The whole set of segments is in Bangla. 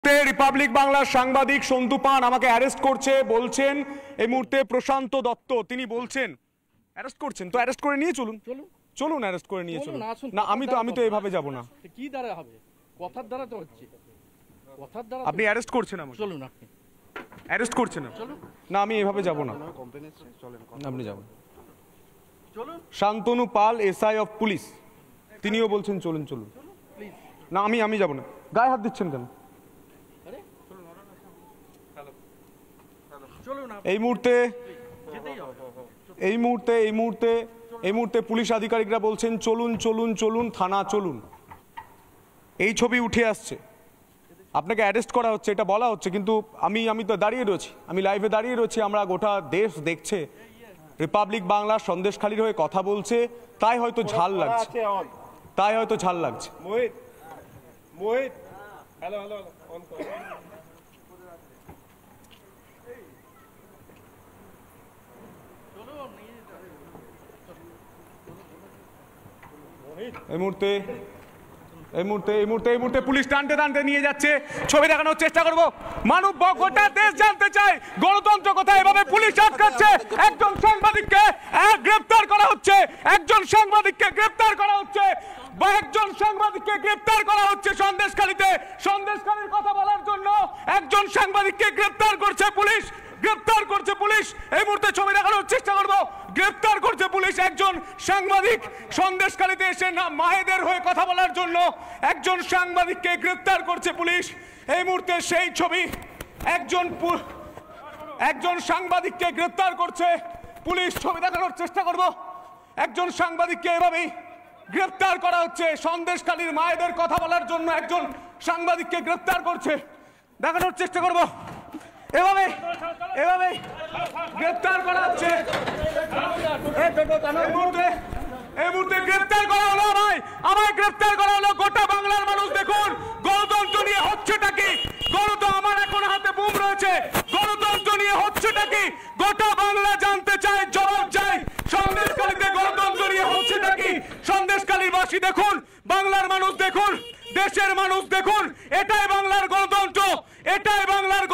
রিপাবলিক বাংলার সাংবাদিক সন্তু পান আমাকে অ্যারেস্ট করছে, বলছেন এই মুহূর্তে প্রশান্ত দত্ত তিনি বলছেন অ্যারেস্ট করছেন, তো অ্যারেস্ট করে নিয়ে চলুন চলুন অ্যারেস্ট করে নিয়ে চলুন। না আমি তো এইভাবে যাব না। কি দ্বারা হবে? কথার দ্বারা তো হচ্ছে, কথার দ্বারা। আপনি অ্যারেস্ট করছেন আমাকে? চলুন। আপনি অ্যারেস্ট করছেন? না আমি এইভাবে যাব না, আপনি যাবেন। চলুন। শান্তনু পাল এসআই অফ পুলিশ তিনিও বলছেন চলুন চলুন। না আমি যাব না। গায়ে হাত দিচ্ছেন কেন? এই মুহূর্তে পুলিশ আধিকারিকরা বলছেন চলুন চলুন চলুন, থানা চলুন। এই ছবি উঠে আসছে, আপনাকে অ্যারেস্ট করা হচ্ছে এটা বলা হচ্ছে, কিন্তু আমি তো দাঁড়িয়ে রয়েছি, আমি লাইভে দাঁড়িয়ে রয়েছি। আমরা গোটা দেশ দেখছে রিপাবলিক বাংলা সন্দেশখালীর হয়ে কথা বলছে, তাই হয়তো ঝাল লাগছে। এই মুহূর্তে পুলিশ টানতে টানতে নিয়ে যাচ্ছে, ছবি দেখানোর চেষ্টা করবো। মানব গোটা দেশ জানতে চায় গণতন্ত্র কোথায়, এভাবে পুলিশ আটকাচ্ছে। একজন সাংবাদিককে গ্রেপ্তার করা হচ্ছে, একজন সাংবাদিককে গ্রেপ্তার করা হচ্ছে সন্দেশখালীতে। সন্দেশখালীর কথা বলার জন্য একজন সাংবাদিককে গ্রেপ্তার করছে পুলিশ। এই মুহূর্তে ছবি দেখানোর চেষ্টা করবো। গ্রেপ্তার করছে পুলিশ একজন সাংবাদিক সন্দেশখালীতে এসে মায়েদের হয়ে কথা বলার জন্য একজন সাংবাদিককে গ্রেপ্তার করছে পুলিশ। এই মুহূর্তে সেই ছবি, একজন সাংবাদিককে গ্রেপ্তার করছে পুলিশ। ছবি দেখানোর চেষ্টা করব। একজন সাংবাদিককে এভাবেই গ্রেপ্তার করা হচ্ছে, সন্দেশখালীর মায়েদের কথা বলার জন্য একজন সাংবাদিককে গ্রেপ্তার করছে, দেখানোর চেষ্টা করব। এভাবে গ্রেপ্তার করা হচ্ছে। এই মুহূর্তে গ্রেপ্তার করা হলো আমায় গ্রেপ্তার করা হলো। গোটা বাংলার মানুষ দেখুন গণতন্ত্র নিয়ে হচ্ছেটা কি। আমার এখন হাতে বুম রয়েছে। গণতন্ত্র নিয়ে হচ্ছেটা কি গোটা বাংলা জানতে চায়, জবাব চাই। সন্দেশখালীতে গণতন্ত্র নিয়ে হচ্ছেটা কি সন্দেশখালীর বাসী দেখুন, বাংলার মানুষ দেখুন, দেশের মানুষ দেখুন। এটাই বাংলার গণতন্ত্র, এটাই বাংলার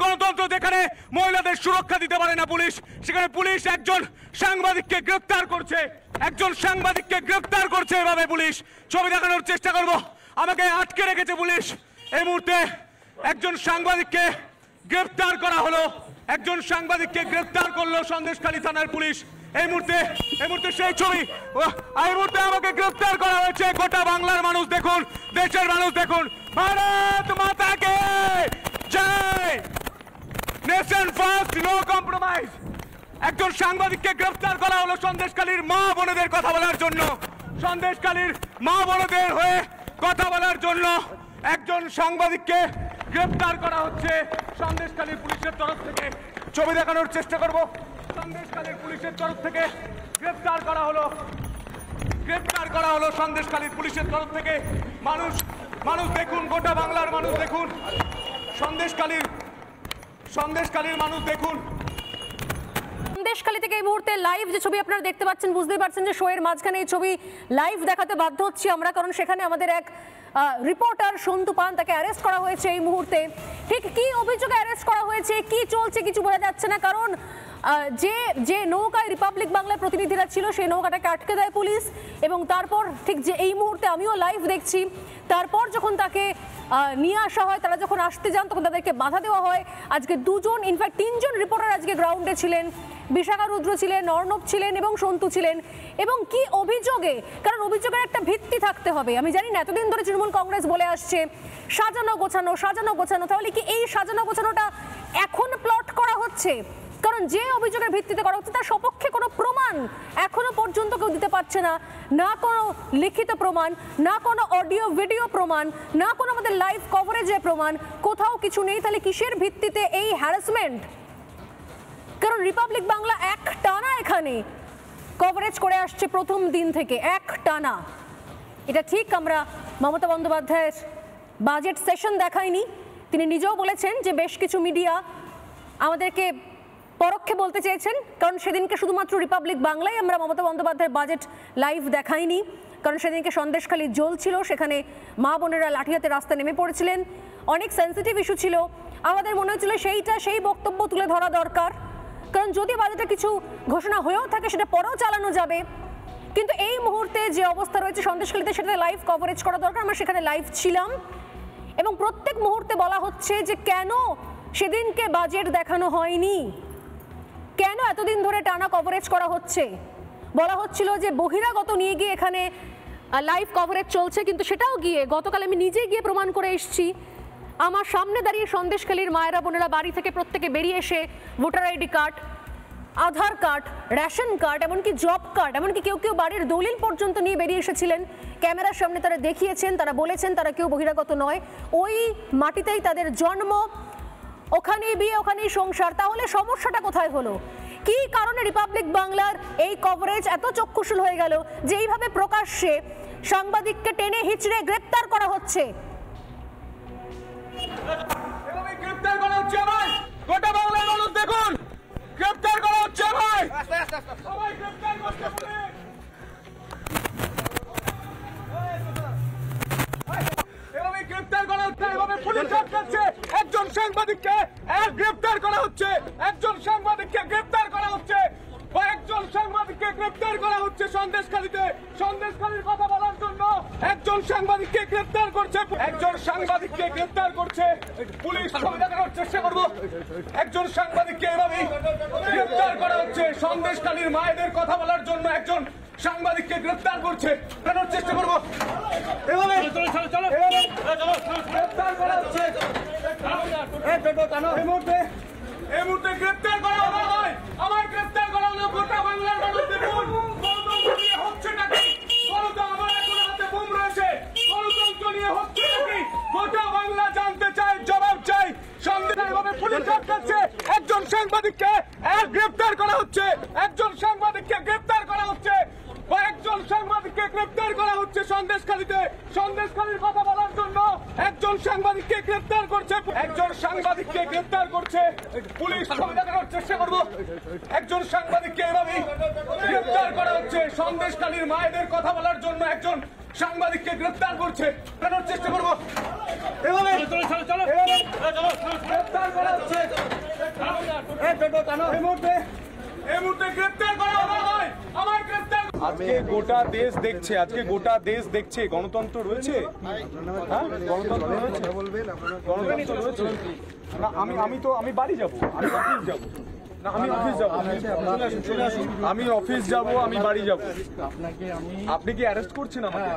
গণতন্ত্র যেখানে মহিলাদের সুরক্ষা দিতে পারে না পুলিশ, সেখানে পুলিশ একজন সাংবাদিককে গ্রেপ্তার করছে এভাবে পুলিশ। ছবি দেখানোর চেষ্টা করব। আমাকে আটকে রেখেছে পুলিশ। এই মুহূর্তে একজন সাংবাদিককে গ্রেপ্তার করা হলো, একজন সাংবাদিককে গ্রেপ্তার করলো সন্দেশখালী থানার পুলিশ। এই মুহূর্তে সেই ছবি। এই মুহূর্তে আমাকে গ্রেপ্তার করা হয়েছে। গোটা বাংলার মানুষ দেখুন, দেশের মানুষ দেখুন। ভারত মাতা কে জয়, নেশন ফার্স্ট, নো কম্প্রোমাইজ। একজন সাংবাদিককে গ্রেপ্তার করা হলো সন্দেশখালীর মা বোনেদের কথা বলার জন্য, সন্দেশখালীর মা বোনেদের হয়ে কথা বলার জন্য একজন সাংবাদিককে গ্রেপ্তার করা হচ্ছে সন্দেশখালীর পুলিশের তরফ থেকে। ছবি দেখানোর চেষ্টা করব। সন্দেশখালীর পুলিশের তরফ থেকে গ্রেপ্তার করা হলো সন্দেশখালীর পুলিশের তরফ থেকে। মানুষ দেখুন, গোটা বাংলার মানুষ দেখুন, সন্দেশখালীর মানুষ দেখুন। সন্দেশখালী থেকে এই মুহূর্তে লাইভ যে ছবি আপনারা দেখতে পাচ্ছেন, বুঝতেই পারছেন যে শোয়ের মাঝখানে এই ছবি লাইভ দেখাতে বাধ্য হচ্ছি আমরা, কারণ সেখানে আমাদের এক রিপোর্টার সন্তু পান, তাকে অ্যারেস্ট করা হয়েছে এই মুহূর্তে। ঠিক কি অভিযোগে অ্যারেস্ট করা হয়েছে, কি চলছে কিছু বোঝা যাচ্ছে না, কারণ যে নৌকায় রিপাবলিক বাংলার প্রতিনিধিরা ছিল সেই নৌকাটাকে আটকে দেয় পুলিশ। এবং তারপর ঠিক যে এই মুহূর্তে আমিও লাইভ দেখছি, তারপর যখন তাকে নিয়ে আসা হয়, তারা যখন আসতে যান তখন তাদেরকে বাধা দেওয়া হয়। আজকে দুজন, ইনফ্যাক্ট তিনজন রিপোর্টার আজকে গ্রাউন্ডে ছিলেন। বিশাখা রুদ্র ছিলেন, অর্ণব ছিলেন এবং সন্তু ছিলেন। এবং কি অভিযোগে, কারণ অভিযোগের একটা ভিত্তি থাকতে হবে। আমি জানি না এতদিন ধরে তৃণমূল কংগ্রেস বলে আসছে সাজানো গোছানো, তাহলে কি এই সাজানো গোছানোটা এখন প্লট করা হচ্ছে? কারণ যে অভিযোগের ভিত্তিতে করা হচ্ছে তার সপক্ষে কোনো প্রমাণ এখনো পর্যন্ত কেউ দিতে পারছে না, না কোনো লিখিত প্রমাণ, না কোনো অডিও ভিডিও প্রমাণ, না কোনো আমাদের লাইভ কভারেজের প্রমাণ, কোথাও কিছু নেই। তাহলে কিসের ভিত্তিতে এই হ্যারাসমেন্ট? কারণ রিপাবলিক বাংলা এক টানা এখানে কভারেজ করে আসছে প্রথম দিন থেকে, এক টানা। এটা ঠিক আমরা মমতা বন্দ্যোপাধ্যায়ের বাজেট সেশন দেখাইনি, তিনি নিজেও বলেছেন যে বেশ কিছু মিডিয়া আমাদেরকে পরোক্ষে বলতে চেয়েছেন, কারণ সেদিনকে শুধুমাত্র রিপাবলিক বাংলায় আমরা মমতা বন্দ্যোপাধ্যায়ের বাজেট লাইভ দেখাইনি। কারণ সেদিনকে সন্দেশখালী জ্বলছিল, সেখানে মা বোনেরা লাঠি হাতে রাস্তায় নেমে পড়েছিলেন, অনেক সেন্সিটিভ ইস্যু ছিল। আমাদের মনে হচ্ছিল সেই বক্তব্য তুলে ধরা দরকার, কারণ যদি বাজেটে কিছু ঘোষণা হয়েও থাকে সেটা পরেও চালানো যাবে। কিন্তু এই মুহূর্তে যে অবস্থা রয়েছে সন্দেশখালীতে, সেটাতে লাইভ কভারেজ করা দরকার। আমরা সেখানে লাইভ ছিলাম এবং প্রত্যেক মুহূর্তে বলা হচ্ছে যে কেন সেদিনকে বাজেট দেখানো হয়নি, কেন এতদিন ধরে টানা কভারেজ করা হচ্ছে। বলা হচ্ছিল যে বহিরাগত নিয়ে গিয়ে এখানে লাইভ কভারেজ চলছে, কিন্তু সেটাও গিয়ে গতকাল আমি নিজে গিয়ে প্রমাণ করে এসেছি। আমার সামনে দাঁড়িয়ে সন্দেশখালীর মায়েরা বোনেরা বাড়ি থেকে প্রত্যেকে বেরিয়ে এসে ভোটার আইডি কার্ড, আধার কার্ড, রেশন কার্ড, এমনকি জব কার্ড, এমনকি কেউ কেউ বাড়ির দলিল পর্যন্ত নিয়ে বেরিয়ে এসেছিলেন। ক্যামেরার সামনে তারা দেখিয়েছেন, তারা বলেছেন তারা কেউ বহিরাগত নয়, ওই মাটিতেই তাদের জন্ম, ওখানেই বিয়ে, ওখানেই সংসার। তাহলে সমস্যাটা কোথায় হলো? কি কারণে রিপাবলিক বাংলার এই কভারেজ এত চক্ষুশূল হয়ে গেল যে এইভাবে প্রকাশ্যে সাংবাদিককে টেনে হিচড়ে গ্রেপ্তার করা হচ্ছে? গ্রেপ্তার করা হচ্ছে ভাই, গোটা বাংলার মানুষ দেখুন, গ্রেপ্তার করা হচ্ছে ভাই, সবাই গ্রেপ্তার করছে পুলিশ। এভাবে গ্রেপ্তার করা হচ্ছে, এভাবে পুলিশ আটকাচ্ছে একজন সাংবাদিককে, গ্রেপ্তার করা হচ্ছে একজন সাংবাদিককে, গ্রেপ্তার করা হচ্ছে কয়েকজন সাংবাদিককে গ্রেপ্তার করা হচ্ছে সন্দেশখালীতে। সন্দেশখালীর কথা বলার জন্য একজন সাংবাদিককে গ্রেপ্তার করছে, একজন সাংবাদিককে গ্রেপ্তার করছে পুলিশ। ছবি দেখানোর চেষ্টা করবো, একজন সাংবাদিককে এভাবেই গ্রেপ্তার করা হচ্ছে সন্দেশখালীর মায়েদের কথা বলার জন্য একজন সাংবাদিককে গ্রেপ্তার করছে, দেখানোর চেষ্টা করবো। এভাবে গ্রেপ্তার করা হচ্ছে, এই মুহূর্তে গ্রেপ্তার করা হলো নয়, আমার গ্রেপ্তার করা হলো গোটা বাংলার মানুষ দেখুন গণতন্ত্র নিয়ে হচ্ছে নাকি, গণতন্ত্র আমার এখন হাতে বুম রয়েছে, গণতন্ত্র নিয়ে হচ্ছে নাকি গোটা বাংলা জানতে চায়, জবাব চাই। সন্দেহভাবে পুলিশ আটকাচ্ছে একজন সাংবাদিককে, গ্রেপ্তার করা হচ্ছে একজন সাংবাদিককে, গ্রেপ্তার করা হচ্ছে কয়েকজন সাংবাদিককে, গ্রেপ্তার করা হচ্ছে সন্দেশখালীতে। সন্দেশখালীর কথা বলার জন্য একজন সাংবাদিককে গ্রেপ্তার করছে, একজন সাংবাদিককে গ্রেপ্তার করছে পুলিশ। ছবি দেখানোর চেষ্টা করবো, একজন সাংবাদিককে এভাবেই গ্রেপ্তার করা হচ্ছে সন্দেশখালীর মায়েদের কথা বলার জন্য একজন সাংবাদিককে গ্রেপ্তার করছে, দেখানোর চেষ্টা করবো। এভাবে গ্রেপ্তার করা হচ্ছে, এই মুহূর্তে গ্রেপ্তার করা হলো নয়, আমার গ্রেপ্তার। আজকে গোটা দেশ দেখছে, আজকে গোটা দেশ দেখছে গণতন্ত্র রয়েছে, গণতন্ত্র রয়েছে না। আমি বাড়ি যাবো, আমি অফিস যাবো না, আমি অফিস যাবো, আমি অফিস যাবো, আমি বাড়ি যাবো। আপনি কি অ্যারেস্ট করছেন আমাকে?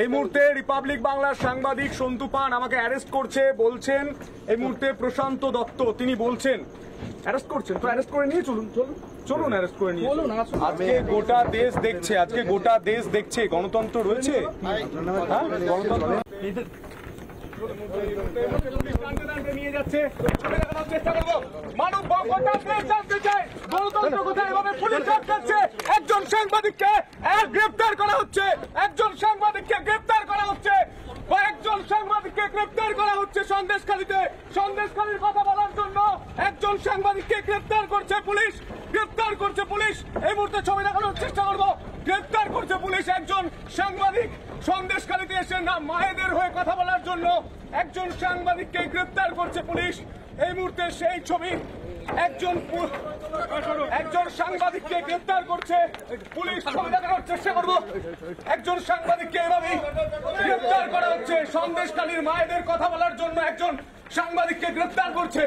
এই মুহূর্তে রিপাবলিক বাংলার সাংবাদিক সন্তু পান আমাকে অ্যারেস্ট করছে, বলছেন এই মুহূর্তে প্রশান্ত দত্ত তিনি বলছেন অ্যারেস্ট করছেন, তো অ্যারেস্ট করে নিয়ে চলুন, চলুন অ্যারেস্ট করে নিয়ে। আজকে গোটা দেশ দেখছে, আজকে গোটা দেশ দেখছে গণতন্ত্র রয়েছে, গণতন্ত্র নিয়ে যাচ্ছে, ছবি দেখানোর চেষ্টা করবো। মানব গোটা দেশ জানতে চায় গণতন্ত্র কোথায়, এভাবে পুলিশ আটকাচ্ছে একজন সাংবাদিককে, গ্রেপ্তার করা হচ্ছে একজন সাংবাদিককে, গ্রেপ্তার করা হচ্ছে কয়েকজন সাংবাদিককে, গ্রেপ্তার করা হচ্ছে সন্দেশখালীতে। সন্দেশখালীর কথা বলার জন্য একজন সাংবাদিককে গ্রেপ্তার করছে পুলিশ, গ্রেপ্তার করছে পুলিশ। এই মুহূর্তে ছবি দেখানোর চেষ্টা করবো, গ্রেপ্তার করছে পুলিশ একজন সাংবাদিক সন্দেশখালীতে এসে না মায়েদের হয়ে কথা বলার জন্য একজন সাংবাদিককে গ্রেপ্তার করছে পুলিশ। এই মুহূর্তে সেই ছবি, একজন সাংবাদিককে গ্রেপ্তার করছে পুলিশ। ছবি দেখানোর চেষ্টা করবো, একজন সাংবাদিককে এভাবেই গ্রেপ্তার করা হচ্ছে সন্দেশখালীর মায়েদের কথা বলার জন্য একজন সাংবাদিককে গ্রেপ্তার করছে।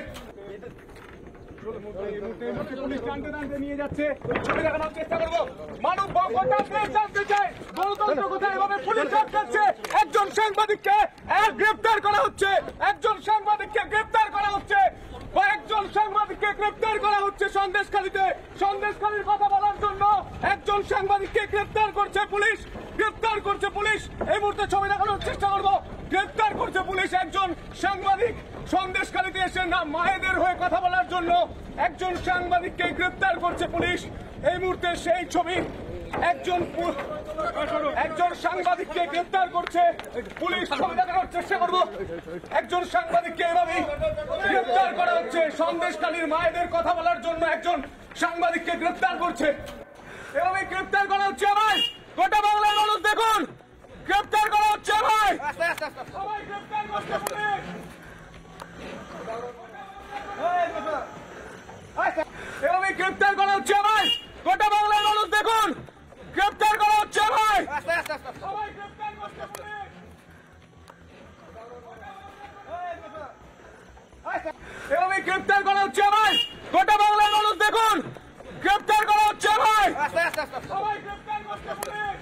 পুলিশ টানতে টানতে নিয়ে যাচ্ছে, ছবি দেখানোর চেষ্টা করবো। মানব গোটা দেশ জানতে চায় গণতন্ত্র কোথায়, এভাবে পুলিশ আটকাচ্ছে একজন সাংবাদিককে, গ্রেপ্তার করা হচ্ছে একজন সাংবাদিককে, গ্রেপ্তার করা হচ্ছে কয়েকজন সাংবাদিককে, গ্রেপ্তার করা হচ্ছে সন্দেশখালীতে। সন্দেশখালীর কথা বলার জন্য একজন সাংবাদিককে গ্রেপ্তার করছে পুলিশ, গ্রেপ্তার করছে পুলিশ। এই মুহূর্তে ছবি দেখানোর চেষ্টা করবো, গ্রেপ্তার করছে পুলিশ একজন সাংবাদিক সন্দেশখালীতে এসে না মায়েদের হয়ে কথা বলার জন্য একজন সাংবাদিককে গ্রেপ্তার করছে পুলিশ। এই মুহূর্তে সেই ছবি, একজন সাংবাদিককে গ্রেপ্তার করছে পুলিশ। ছবি দেখানোর চেষ্টা করবো, একজন সাংবাদিককে এভাবেই গ্রেপ্তার করা হচ্ছে সন্দেশখালীর মায়েদের কথা বলার জন্য একজন সাংবাদিককে গ্রেপ্তার করছে, এভাবে গ্রেপ্তার করা হচ্ছে আমার গোটা বাংলার মানুষ দেখুন গ্রেফতার করা হচ্ছে ভাই সবাই গ্রেফতার করছে পুলিশ এভাবে গ্রেফতার করা হচ্ছে ভাই গোটা বাংলার মানুষ দেখুন গ্রেফতার করা হচ্ছে ভাই সবাই গ্রেফতার করছে পুলিশ এভাবে গ্রেফতার করা হচ্ছে ভাই গোটা বাংলার মানুষ দেখুন গ্রেফতার করা হচ্ছে ভাই সবাই গ্রেফতার করছে পুলিশ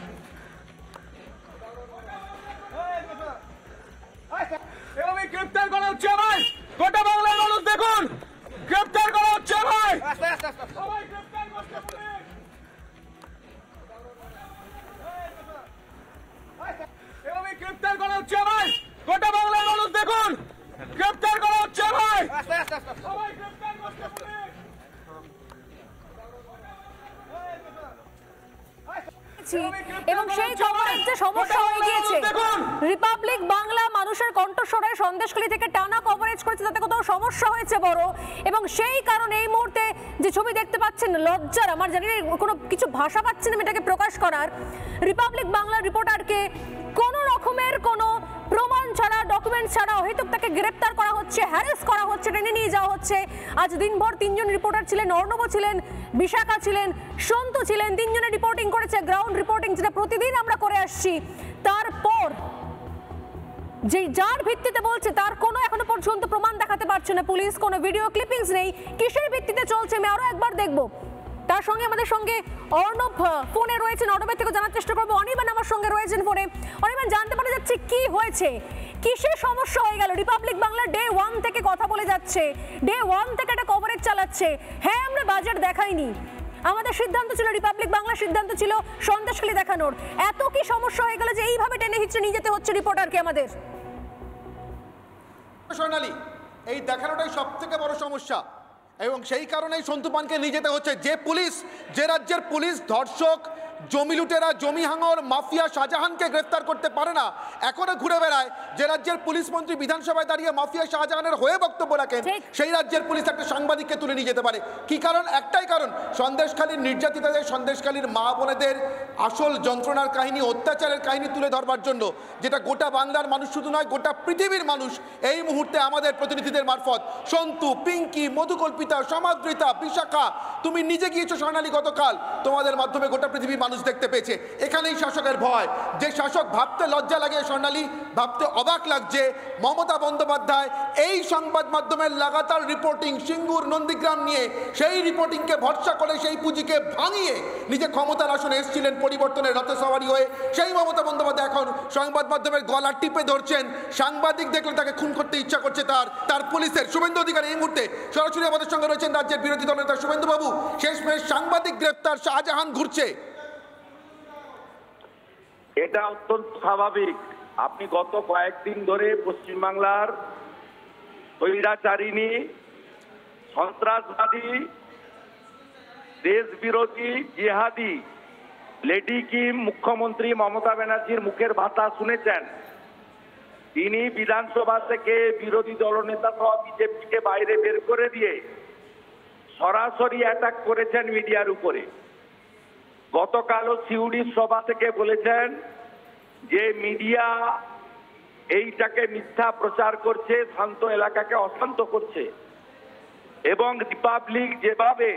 এভাবে গ্রেফতার করা হচ্ছে ভাই গোটা বাংলার মানুষ দেখুন গ্রেফতার করা হচ্ছে ভাই সবাই গ্রেফতার করছে পুলিশ এভাবে গ্রেফতার করা হচ্ছে ভাই গোটা বাংলার মানুষ দেখুন গ্রেফতার করা হচ্ছে ভাই সবাই গ্রেফতার করছে পুলিশ এবং সেই খবরের যে সমস্যা হয়ে গিয়েছে রিপাবলিক বাংলা মানুষের কণ্ঠস্বরে সন্দেশখালী থেকে টানা কভারেজ করেছে তাতে কোথাও সমস্যা হয়েছে বড় এবং সেই কারণে এই মুহূর্তে যে ছবি দেখতে পাচ্ছেন লজ্জার আমার জানি না কোনো কিছু ভাষা পাচ্ছি না এটাকে প্রকাশ করার রিপাবলিক বাংলার রিপোর্টারকে কোনো রকমের কোনো প্রমাণ ছাড়া ডকুমেন্ট ছাড়া অহেতুক তাকে গ্রেপ্তার করা হচ্ছে হ্যারাস করা হচ্ছে টেনে নিয়ে যাওয়া হচ্ছে আজ দিনভর তিনজন রিপোর্টার ছিলেন অর্ণব ছিলেন বিশাখা ছিলেন সন্তু ছিলেন তিনজনে রিপোর্টিং করেছে গ্রাউন্ড রিপোর্টিং যেটা প্রতিদিন আমরা করে আসছি তারপর যে যার ভিত্তিতে বলছে তার কোনো এখনো পর্যন্ত প্রমাণ দেখাতে পারছে না পুলিশ কোনো ভিডিও ক্লিপিংস নেই কিসের ভিত্তিতে চলছে আমি আরো একবার দেখবো তার সঙ্গে আমাদের সঙ্গে অর্ণব ফোনে রয়েছেন অর্ণবের থেকে জানার চেষ্টা করবো অনির্বাণ আমার সঙ্গে রয়েছেন ফোনে অনির্বাণ জানতে পারা যাচ্ছে কি হয়েছে কিসের সমস্যা হয়ে গেল রিপাবলিক বাংলা ডে 1 থেকে কথা বলে যাচ্ছে ডে 1 থেকে একটা কভারেজ চালাচ্ছে হ্যাঁ আমরা বাজেট দেখাইনি আমাদের সিদ্ধান্ত ছিল রিপাবলিক বাংলা সিদ্ধান্ত ছিল সন্দেশখালী দেখানোর এত কি সমস্যা হয়ে গেল যে এইভাবে টেনে হিচড়ে নিয়ে যেতে হচ্ছে রিপোর্টারকে আমাদের সোনালী এই দেখানোটাই সব থেকে বড় সমস্যা এবং সেই কারণেই সন্তু পানকে নিয়ে যেতে হচ্ছে যে রাজ্যের পুলিশ ধর্ষক জমি লুটেরা জমি হাঙর মাফিয়া শাহজাহানকে গ্রেফতার করতে পারে না এখনো ঘুরে বেড়ায় যে রাজ্যের পুলিশ মন্ত্রী বিধানসভায় দাঁড়িয়ে মাফিয়া শাহজাহানের হয়ে বক্তব্য রাখেন সেই রাজ্যের পুলিশ একটা সাংবাদিককে তুলে নিয়ে যেতে পারে কি কারণ একটাই কারণ সন্দেশখালীর নির্যাতিতাদের সন্দেশখালীর মা বোনেদের আসল যন্ত্রণার কাহিনী অত্যাচারের কাহিনী তুলে ধরবার জন্য যেটা গোটা বাংলার মানুষ শুধু নয় গোটা পৃথিবীর মানুষ এই মুহূর্তে আমাদের প্রতিনিধিদের মারফত সন্তু পিঙ্কি মধুকল্পিতা সমাদৃতা বিশাখা তুমি নিজে গিয়েছো স্বর্ণালী গতকাল তোমাদের মাধ্যমে গোটা পৃথিবীর মানুষ দেখতে পেয়েছে এখানেই শাসকের ভয় যে শাসক ভাবতে লজ্জা লাগে স্বর্ণালী ভাবতে অবাক লাগছে মমতা বন্দ্যোপাধ্যায় এই সংবাদ মাধ্যমের লাগাতার রিপোর্টিং সিঙ্গুর নন্দীগ্রাম নিয়ে সেই রিপোর্টিংকে ভরসা করে সেই পুঁজিকে ভাঙিয়ে নিজে ক্ষমতার আসনে এসেছিলেন পরিবর্তনের রথে সওয়ারি হয়ে সেই মমতা বন্দ্যোপাধ্যায় এখন সংবাদ মাধ্যমের গলা টিপে ধরছেন সাংবাদিক দেখলে তাকে খুন করতে ইচ্ছা করছে তার পুলিশের শুভেন্দু অধিকারী এই মুহূর্তে সরাসরি আমাদের সঙ্গে রয়েছেন রাজ্যের বিরোধী দলনেতা শুভেন্দু বাবু শেষমেশ সাংবাদিক গ্রেফতার শাহজাহান ঘুরছে এটা অত্যন্ত স্বাভাবিক আপনি গত কয়েকদিন ধরে পশ্চিমবাংলার স্বৈরাচারিণী সন্ত্রাসবাদী দেশ বিরোধী জিহাদি লেডি কিম মুখ্যমন্ত্রী মমতা ব্যানার্জির মুখের ভাষা শুনেছেন তিনি বিধানসভা থেকে বিরোধী দলনেতা সহ বিজেপিকে বাইরে বের করে দিয়ে সরাসরি অ্যাটাক করেছেন মিডিয়ার উপরে গতকালও সিউড়ির সভা থেকে বলেছেন যে মিডিয়া এইটাকে মিথ্যা প্রচার করছে শান্ত এলাকাকে অশান্ত করছে এবং রিপাবলিক যেভাবে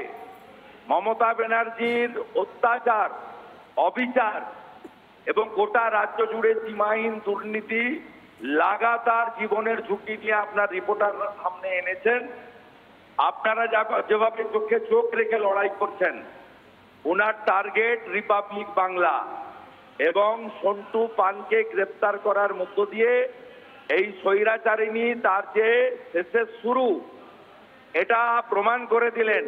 মমতা ব্যানার্জির অত্যাচার অবিচার এবং গোটা রাজ্য জুড়ে সীমাহীন দুর্নীতি লাগাতার জীবনের ঝুঁকি নিয়ে আপনার রিপোর্টাররা সামনে এনেছেন আপনারা যেভাবে চোখে চোখ রেখে লড়াই করছেন ওনার টার্গেট রিপাবলিক বাংলা এবং সন্তু পানকে গ্রেপ্তার করার মধ্য দিয়ে এই স্বৈরাচারিণী তার যে শেষের শুরু এটা প্রমাণ করে দিলেন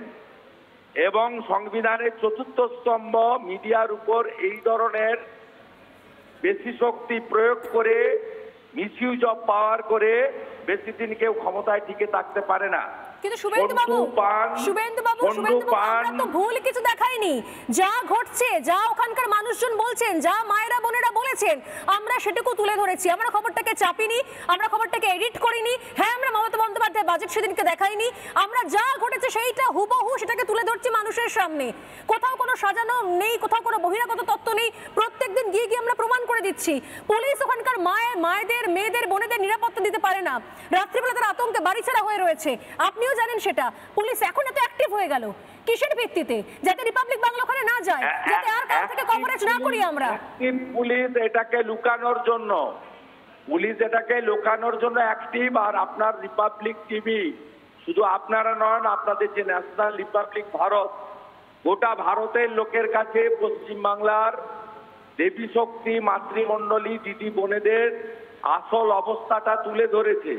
এবং সংবিধানের চতুর্থ স্তম্ভ মিডিয়ার উপর এই ধরনের বেশি শক্তি প্রয়োগ করে মিসইউজ অফ পাওয়ার করে বেশি দিন কেউ ক্ষমতায় টিকে থাকতে পারে না কিন্তু শুভেন্দু বাবু আমরা তো ভুল কিছু দেখাইনি যা ঘটছে যা ওখানকার মানুষজন বলছেন যা মায়েরা বোনেরা বলেছেন আমরা সেটুকু তুলে ধরেছি আমরা খবরটাকে চাপিনি আমরা খবরটাকে এডিট করিনি হ্যাঁ আমরা মমতা বন্দ্যোপাধ্যায় বাজেট সেদিনকে দেখাইনি, আমরা যা ঘটেছে সেইটা হুবহু সেটাকে তুলে ধরছি মানুষের সামনে। কোথাও কোনো সাজানো নেই, কোথাও কোনো বহিরাগত তত্ত্ব নেই, প্রত্যেকদিন গিয়ে গিয়ে আমরা প্রমাণ করে দিচ্ছি। পুলিশ ওখানকার মায়েদের, মেয়েদের, বোনেদের নিরাপত্তা দিতে পারে না, রাত্রিবেলা তারা আতঙ্কে বাড়িছাড়া হয়ে রয়েছে। আপনিও জানেন সেটা। পুলিশ এখন এত অ্যাক্টিভ হয়ে গেল কিসের ভিত্তিতে? যাতে রিপাবলিক বাংলা ওখানে না যায়, যাতে আর কারো থেকে কভারেজ না করি আমরা। পুলিশ এটাকে লুকানোর জন্য, অ্যাক্টিভ। আর আপনার রিপাবলিক টিভি, শুধু আপনারা নন, আপনাদের যে ন্যাশনাল রিপাবলিক ভারত, গোটা ভারতের লোকের কাছে পশ্চিমবাংলার দেবী শক্তি, মাতৃমণ্ডলী, দিদি বোনেদের আসল অবস্থাটা তুলে ধরেছে।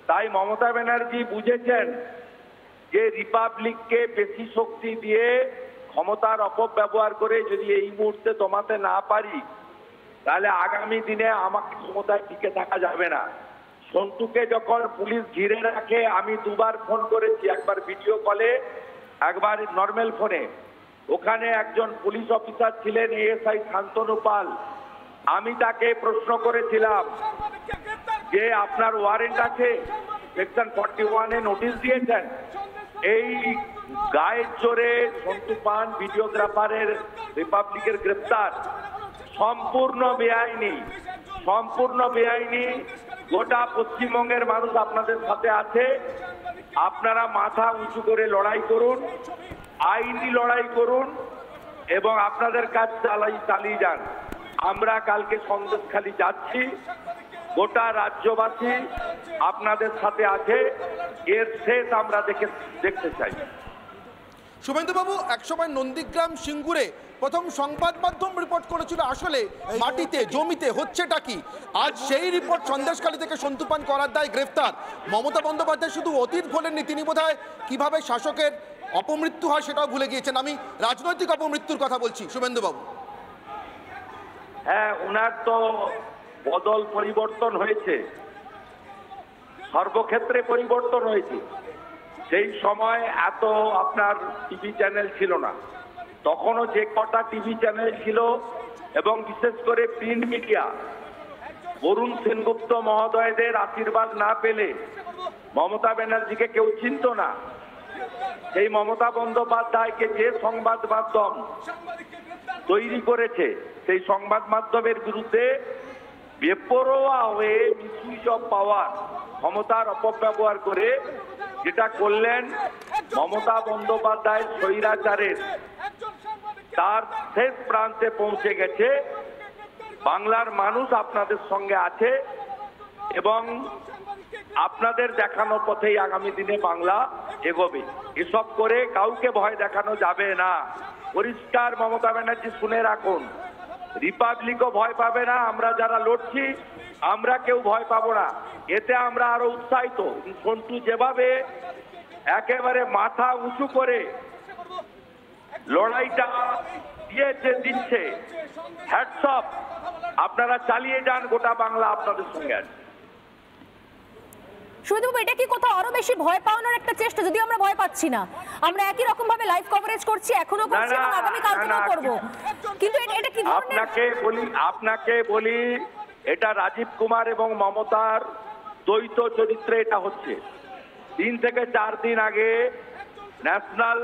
তাই মমতা ব্যানার্জি বুঝেছেন যে রিপাবলিককে বেশি শক্তি দিয়ে ক্ষমতার অপব্যবহার করে যদি এই মুহূর্তে দমাতে না পারি, তাহলে আগামী দিনে আমাকে ক্ষমতায় টিকে থাকা যাবে না। সন্তুকে যখন পুলিশ ঘিরে রাখে, আমি দুবার ফোন করেছি, একবার ভিডিও কলে, একবার নর্মাল ফোনে। ওখানে একজন পুলিশ অফিসার ছিলেন এএসআই শান্তনু পাল। আমি তাকে প্রশ্ন করেছিলাম যে আপনার ওয়ারেন্ট আছে, সেকশন 41-এ নোটিশ দিয়েছেন, এই গায়ের জোরে সন্তু পান ভিডিওগ্রাফারের রিপাবলিকের গ্রেপ্তার সম্পূর্ণ বেআইনি। গোটা পশ্চিমবঙ্গের মানুষ আপনাদের সাথে আছে। আপনারা মাথা উঁচু করে লড়াই করুন, আইনি লড়াই করুন এবং আপনাদের কাজ চালিয়ে যান। আমরা কালকে সন্দেশখালী যাচ্ছি, গোটা রাজ্যবাসী আপনাদের সাথে আছে। এর শেষ আমরা দেখতে চাই। শুভেন্দুবাবু, একসময় নন্দীগ্রাম সিঙ্গুরে প্রথম সংবাদ মাধ্যম রিপোর্ট করেছিল আসলে মাটিতে জমিতে হচ্ছেটা কি। আজ সেই রিপোর্ট সন্দেশখালী থেকে সন্তুপান করার দায় গ্রেফতার। মমতা বন্দ্যোপাধ্যায় শুধু অতীত ভোলেননি, তিনি বোধহয় কিভাবে শাসকের অপমৃত্যু হয় সেটাও ভুলে গিয়েছেন। আমি রাজনৈতিক অপমৃত্যুর কথা বলছি শুভেন্দুবাবু। হ্যাঁ, ওনার তো বদল পরিবর্তন হয়েছে, সর্বক্ষেত্রে পরিবর্তন হয়েছে। সেই সময় এত আপনার টিভি চ্যানেল ছিল না, তখনও যে কটা টিভি চ্যানেল ছিল এবং বিশেষ করে প্রিন্ট মিডিয়া, বরুণ সেনগুপ্ত মহোদয়দের আশীর্বাদ না পেলে মমতা ব্যানার্জিকে কেউ চিনত না। সেই মমতা বন্দ্যোপাধ্যায়কে যে সংবাদ মাধ্যম তৈরি করেছে, সেই সংবাদ মাধ্যমের বিরুদ্ধে বেপরোয়া হয়ে মিসইউজ অফ পাওয়ার, ক্ষমতার অপব্যবহার করে যেটা করলেন মমতা বন্দ্যোপাধ্যায় স্বৈরাচারের, তার শেষ প্রান্তে পৌঁছে গেছে। বাংলার মানুষ আপনাদের সঙ্গে আছে এবং আপনাদের দেখানো পথেই আগামী দিনে বাংলা এগোবে। এসব করে কাউকে ভয় দেখানো যাবে না। পরিষ্কার মমতা ব্যানার্জি শুনে রাখুন, রিপাবলিকও ভয় পাবে না, আমরা যারা লড়ছি আমরা কেউ ভয় পাবো না। এতে আমরা আরো উৎসাহিত। সন্তু যেভাবে একেবারে মাথা উঁচু করে লড়াইটা দিচ্ছে, হ্যাটস অফ, আপনারা চালিয়ে যান, গোটা বাংলা আপনাদের সঙ্গে আছে। শুধু এটা কি কোথাও আরো বেশি ভয় পাওয়ানোর একটা চেষ্টা? যদি আমরা ভয় পাচ্ছি না, আমরা একই রকম ভাবে লাইভ কভারেজ করছি, এখনো করছি এবং আগামী কালকেও করব, কিন্তু এটা কি ধরনের? আপনাকে বলি এটা রাজীব কুমার এবং মমতার দ্বৈত চরিত্রে এটা হচ্ছে। 3 থেকে 4 দিন আগে ন্যাশনাল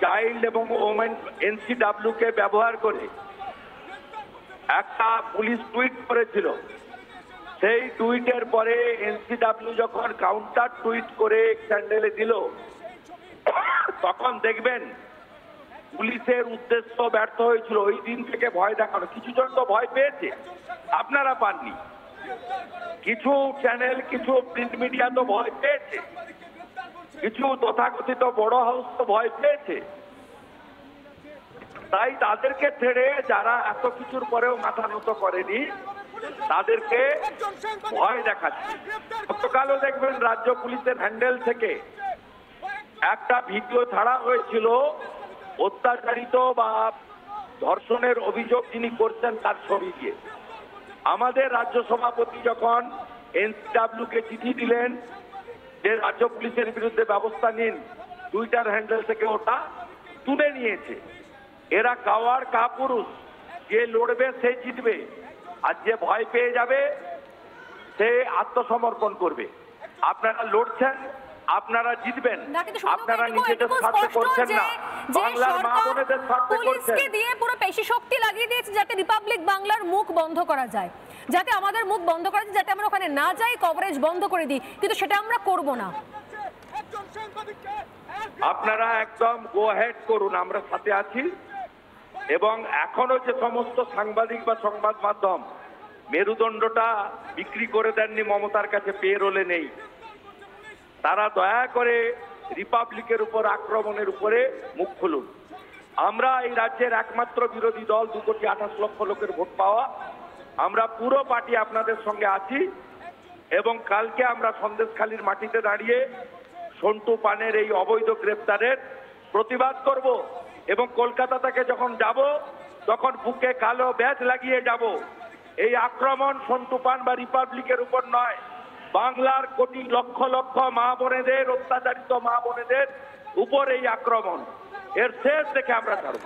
চাইল্ড এবং ওমেন NCW কে ব্যবহার করে একটা পুলিশ টুইট করেছিল। সেই টুইটের পরে NCW যখন কাউন্টার টুইট করে চ্যানেলে দিল, তখন দেখবেন পুলিশের উদ্দেশ্য ব্যর্থ হয়েছিল। ওই দিন থেকে ভয় দেখানো, কিছু জন তো ভয় পেয়েছে, আপনারা পাননি। কিছু চ্যানেল, কিছু প্রিন্ট মিডিয়া তো ভয় পেয়েছে, কিছু তথাকথিত বড় হাউস তো ভয় পেয়েছে। তাই তাদেরকে ছেড়ে যারা এত কিছুর পরেও মাথা নত করেনি, তাদেরকে ভয় দেখাচ্ছে। গতকালও দেখবেন রাজ্য পুলিশের হ্যান্ডেল থেকে একটা ভিডিও ছাড়া হয়েছিল, অত্যাচারিত বা ধর্ষণের অভিযোগ যিনি করছেন তার ছবি দিয়ে। আমাদের রাজ্য সভাপতি যখন NCW কে চিঠি দিলেন যে রাজ্য পুলিশের বিরুদ্ধে ব্যবস্থা নিন, টুইটার হ্যান্ডেল থেকে ওটা তুলে নিয়েছে। এরা কাওয়ার কাপুরুষ, যে লড়বে সে জিতবে, আর যে ভয় পেয়ে যাবে সে আত্মসমর্পণ করবে। আপনারা লড়ছেন, আপনারা জিতবেন, না, কিন্তু শুধু আপনারা এটুকু নিজেদের স্বার্থে স্পষ্ট করছেন যে না, বাংলার মা সরকার বোনেদের স্বার্থে করছেন। পুলিশকে দিয়ে পুরো পেশি শক্তি লাগিয়ে দিয়েছে যাতে রিপাবলিক বাংলার মুখ বন্ধ করা যায়, যাতে আমাদের মুখ বন্ধ করা যায়, যাতে আমরা ওখানে না যাই, কভারেজ বন্ধ করে দিই, কিন্তু সেটা আমরা করব না। আপনারা একদম গো হেড করুন, আমরা সাথে আছি। এবং এখনো যে সমস্ত সাংবাদিক বা সংবাদ মাধ্যম মেরুদণ্ডটা বিক্রি করে দেননি, মমতার কাছে পে রোলে নেই, তারা দয়া করে রিপাবলিকের উপর আক্রমণের উপরে মুখ খুলুন। আমরা এই রাজ্যের একমাত্র বিরোধী দল, 2,28,00,000 লোকের ভোট পাওয়া, আমরা পুরো পার্টি আপনাদের সঙ্গে আছি। এবং কালকে আমরা সন্দেশখালীর মাটিতে দাঁড়িয়ে সন্টু পানের এই অবৈধ গ্রেপ্তারের প্রতিবাদ করব। এবং কলকাতা থেকে যখন যাব তখন বুকে কালো ব্যাজ লাগিয়ে যাব। এই আক্রমণ সন্টু পান বা রিপাবলিকের উপর নয়, বাংলার কোটি লক্ষ লক্ষ মা বোনেদের, অত্যাচারিত মা বোনেদের উপর এই আক্রমণ। এর শেষ দেখে আমরা ছাড়ব।